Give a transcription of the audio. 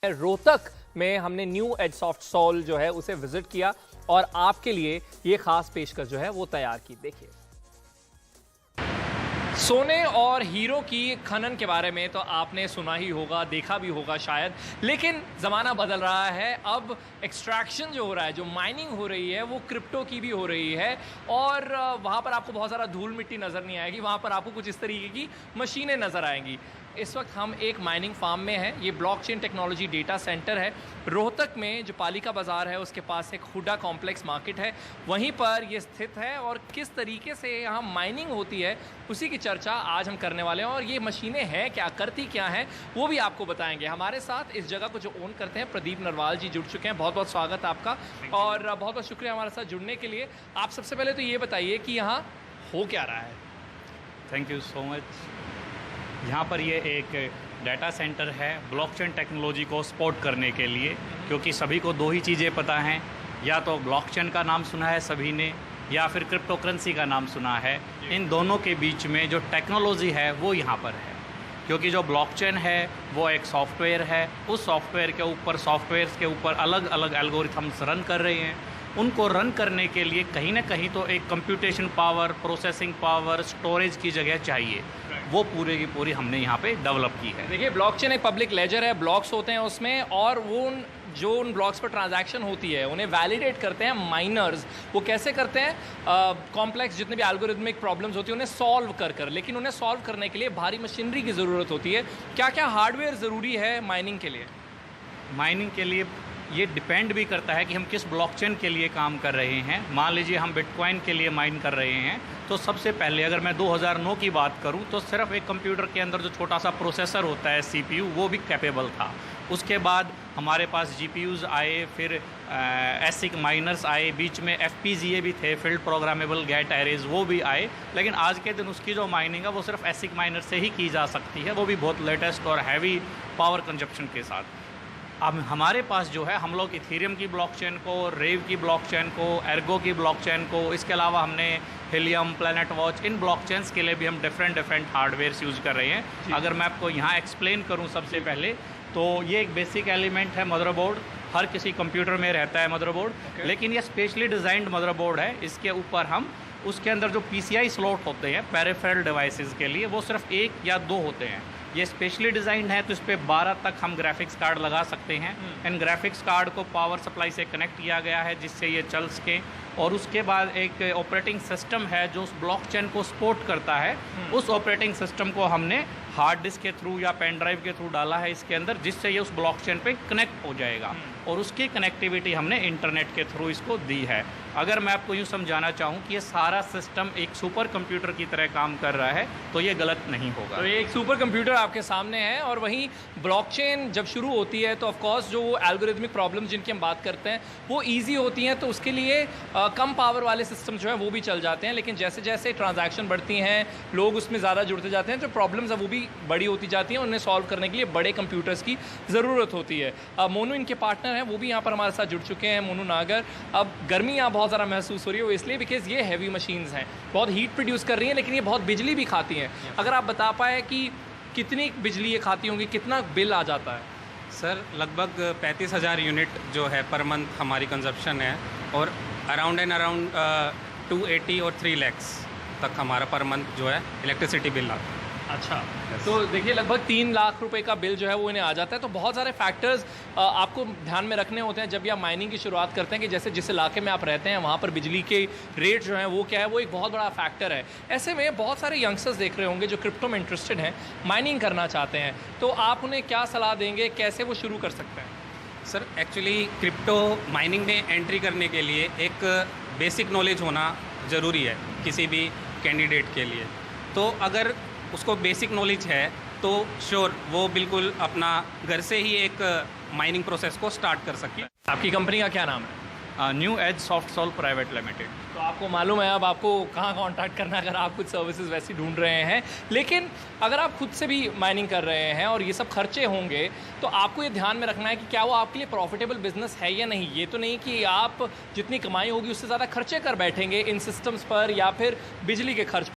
रोहतक में हमने new age soft soul जो है उसे विजिट किया और आपके लिए ये खास पेशकश जो है वो तैयार की। देखिए, सोने और हीरो की खनन के बारे में तो आपने सुना ही होगा, देखा भी होगा शायद, लेकिन ज़माना बदल रहा है। अब एक्सट्रैक्शन जो हो रहा है, जो माइनिंग हो रही है, वो क्रिप्टो की भी हो रही है और वहाँ पर आपको बहुत सारा धूल मिट्टी नज़र नहीं आएगी, वहाँ पर आपको कुछ इस तरीके की मशीनें नज़र आएंगी। इस वक्त हम एक माइनिंग फार्म में हैं। ये ब्लॉकचेन टेक्नोलॉजी डेटा सेंटर है रोहतक में, जो पालिका बाज़ार है उसके पास एक हुडा कॉम्प्लेक्स मार्केट है, वहीं पर ये स्थित है। और किस तरीके से यहाँ माइनिंग होती है उसी की चर्चा आज हम करने वाले हैं। और ये मशीनें हैं क्या, करती क्या हैं, वो भी आपको बताएंगे। हमारे साथ इस जगह को जो ओन करते हैं प्रदीप नरवाल जी जुड़ चुके हैं। बहुत बहुत स्वागत आपका और बहुत बहुत शुक्रिया हमारे साथ जुड़ने के लिए। आप सबसे पहले तो ये बताइए कि यहाँ हो क्या रहा है। Thank you so much. यहाँ पर ये एक डाटा सेंटर है ब्लॉकचेन टेक्नोलॉजी को सपोर्ट करने के लिए, क्योंकि सभी को दो ही चीज़ें पता हैं, या तो ब्लॉकचेन का नाम सुना है सभी ने, या फिर क्रिप्टो करेंसी का नाम सुना है। इन दोनों के बीच में जो टेक्नोलॉजी है वो यहाँ पर है, क्योंकि जो ब्लॉकचेन है वो एक सॉफ्टवेयर है। उस सॉफ्टवेयर के ऊपर अलग अलग एल्गोरिथम्स रन कर रहे हैं। उनको रन करने के लिए कहीं ना कहीं तो एक computation power, processing power, storage की जगह चाहिए। वो पूरे की पूरी हमने यहाँ पे डेवलप की है। देखिए, ब्लॉकचेन एक पब्लिक लेजर है, ब्लॉक्स होते हैं उसमें, और वो उन ब्लॉक्स पर ट्रांजैक्शन होती है उन्हें वैलिडेट करते हैं माइनर्स। वो कैसे करते हैं? कॉम्प्लेक्स जितने भी एल्गोरिथमिक प्रॉब्लम्स होती हैं उन्हें सॉल्व कर लेकिन उन्हें सॉल्व करने के लिए भारी मशीनरी की ज़रूरत होती है। क्या क्या हार्डवेयर ज़रूरी है माइनिंग के लिए? माइनिंग के लिए ये डिपेंड भी करता है कि हम किस ब्लॉकचेन के लिए काम कर रहे हैं। मान लीजिए हम बिटकॉइन के लिए माइन कर रहे हैं, तो सबसे पहले अगर मैं 2009 की बात करूं तो सिर्फ एक कंप्यूटर के अंदर जो छोटा सा प्रोसेसर होता है CPU, वो भी कैपेबल था। उसके बाद हमारे पास GPUs आए, फिर ASIC माइनर्स आए, बीच में FPGA भी थे, फील्ड प्रोग्रामेबल गेट एरेज, वो भी आए। लेकिन आज के दिन उसकी जो माइनिंग है वो सिर्फ ASIC माइनर से ही की जा सकती है, वो भी बहुत लेटेस्ट और हैवी पावर कंजप्शन के साथ। अब हमारे पास जो है, हम लोग इथेरियम की ब्लॉकचेन को, रेव की ब्लॉकचेन को, एर्गो की ब्लॉकचेन को, इसके अलावा हमने हीलियम, प्लैनेट वॉच, इन ब्लॉकचेन्स के लिए भी हम डिफरेंट हार्डवेयर्स यूज़ कर रहे हैं। अगर मैं आपको यहाँ एक्सप्लेन करूँ सबसे पहले, तो ये एक बेसिक एलिमेंट है मदरबोर्ड। हर किसी कंप्यूटर में रहता है मदरबोर्ड, लेकिन ये स्पेशली डिज़ाइंड मदरबोर्ड है। इसके ऊपर हम उसके अंदर जो PCI स्लॉट होते हैं पेरिफेरल डिवाइसेस के लिए, वो सिर्फ 1 या 2 होते हैं। ये स्पेशली डिज़ाइंड है, तो इस पर 12 तक हम ग्राफिक्स कार्ड लगा सकते हैं। इन ग्राफिक्स कार्ड को पावर सप्लाई से कनेक्ट किया गया है जिससे ये चल सके। और उसके बाद एक ऑपरेटिंग सिस्टम है जो उस ब्लॉकचेन को सपोर्ट करता है। उस ऑपरेटिंग सिस्टम को हमने हार्ड डिस्क के थ्रू या पेन ड्राइव के थ्रू डाला है इसके अंदर, जिससे ये उस ब्लॉकचेन पे कनेक्ट हो जाएगा। और उसकी कनेक्टिविटी हमने इंटरनेट के थ्रू इसको दी है। अगर मैं आपको यूँ समझाना चाहूँ कि ये सारा सिस्टम एक सुपर कंप्यूटर की तरह काम कर रहा है, तो ये गलत नहीं होगा। तो ये एक सुपर कंप्यूटर आपके सामने है। और वहीं ब्लॉकचेन जब शुरू होती है तो ऑफ कोर्स जो एल्गोरिथमिक प्रॉब्लम्स जिनकी हम बात करते हैं वो ईजी होती हैं, तो उसके लिए कम पावर वाले सिस्टम जो है वो भी चल जाते हैं। लेकिन जैसे जैसे ट्रांजैक्शन बढ़ती हैं, लोग उसमें ज़्यादा जुड़ते जाते हैं, जो प्रॉब्लम्स है वो भी बड़ी होती जाती हैं। उन्हें सॉल्व करने के लिए बड़े कंप्यूटर्स की ज़रूरत होती है। मोनू इनके पार्टनर हैं, वो भी यहाँ पर हमारे साथ जुड़ चुके हैं, मोनू नागर। अब गर्मी यहाँ बहुत ज़्यादा महसूस हो रही है, वो इसलिए बिकॉज ये हैवी मशीन्स हैं, बहुत हीट प्रोड्यूस कर रही हैं, लेकिन ये बहुत बिजली भी खाती हैं। अगर आप बता पाए कि कितनी बिजली ये खाती होंगी, कितना बिल आ जाता है? सर, लगभग 35,000 यूनिट जो है पर मंथ हमारी कंजप्शन है, और अराउंड 280 और 3 lakhs तक हमारा पर मंथ जो है इलेक्ट्रिसिटी बिल आता है। अच्छा, तो देखिए लगभग 3 लाख रुपए का बिल जो है वो इन्हें आ जाता है। तो बहुत सारे फैक्टर्स आपको ध्यान में रखने होते हैं जब आप माइनिंग की शुरुआत करते हैं, कि जैसे जिस इलाके में आप रहते हैं वहाँ पर बिजली के रेट जो हैं वो क्या है, वो एक बहुत बड़ा फैक्टर है। ऐसे में बहुत सारे यंगस्टर्स देख रहे होंगे जो क्रिप्टो में इंटरेस्टेड हैं, माइनिंग करना चाहते हैं, तो आप उन्हें क्या सलाह देंगे, कैसे वो शुरू कर सकते हैं? सर, एक्चुअली क्रिप्टो माइनिंग में एंट्री करने के लिए एक बेसिक नॉलेज होना ज़रूरी है किसी भी कैंडिडेट के लिए। तो अगर उसको बेसिक नॉलेज है तो श्योर वो बिल्कुल अपना घर से ही एक माइनिंग प्रोसेस को स्टार्ट कर सकता है। आपकी कंपनी का क्या नाम है? New age soft sole private limited. तो आपको मालूम है अब आपको कहाँ कॉन्टैक्ट करना है अगर आप कुछ सर्विसेज वैसी ढूंढ रहे हैं। लेकिन अगर आप खुद से भी माइनिंग कर रहे हैं और ये सब खर्चे होंगे, तो आपको ये ध्यान में रखना है कि क्या वो आपके लिए प्रॉफिटेबल बिजनेस है या नहीं। ये तो नहीं कि आप जितनी कमाई होगी उससे ज़्यादा खर्चे कर बैठेंगे इन सिस्टम्स पर या फिर बिजली के खर्च